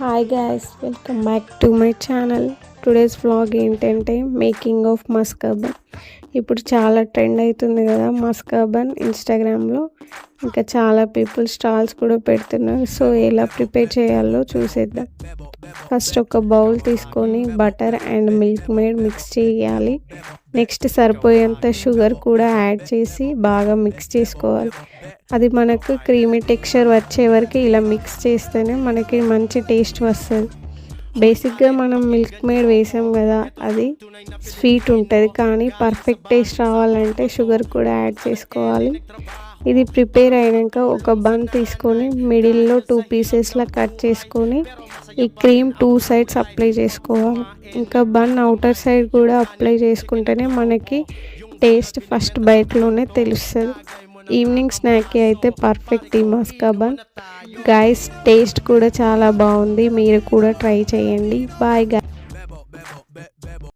Hi guys, welcome back to my channel. Today's vlog ఏంటంటే making of maska bun. ఇప్పుడు చాలా trend అవుతుంది కదా మస్కాబన్ ఇన్స్టాగ్రామ్లో. ఇంకా చాలా పీపుల్ స్టాల్స్ కూడా పెడుతున్నారు. సో ఎలా ప్రిపేర్ చేయాలో చూసేద్దాం. ఫస్ట్ ఒక బౌల్ తీసుకొని butter and milk made mix చేయాలి. నెక్స్ట్ సరిపోయేంత షుగర్ కూడా యాడ్ చేసి బాగా మిక్స్ చేసుకోవాలి. అది మనకు క్రీమీ టెక్స్చర్ వచ్చే వరకు ఇలా మిక్స్ చేస్తేనే మనకి మంచి టేస్ట్ వస్తుంది. బేసిక్గా మనం మిల్క్ మేడ్ వేసాం కదా, అది స్వీట్ ఉంటుంది, కానీ పర్ఫెక్ట్ టేస్ట్ రావాలంటే షుగర్ కూడా యాడ్ చేసుకోవాలి. ఇది ప్రిపేర్ అయినాక ఒక బన్ తీసుకొని మిడిల్లో 2 పీసెస్లా కట్ చేసుకొని ఈ క్రీమ్ 2 సైడ్స్ అప్లై చేసుకోవాలి. ఇంకా బన్ అవుటర్ సైడ్ కూడా అప్లై చేసుకుంటేనే మనకి టేస్ట్ ఫస్ట్ బైట్లోనే తెలుస్తుంది. ఈవినింగ్ స్నాక్కి అయితే పర్ఫెక్ట్ ఈ మస్కాబన్. గైస్, టేస్ట్ కూడా చాలా బాగుంది, మీరు కూడా ట్రై చేయండి. Bye guys.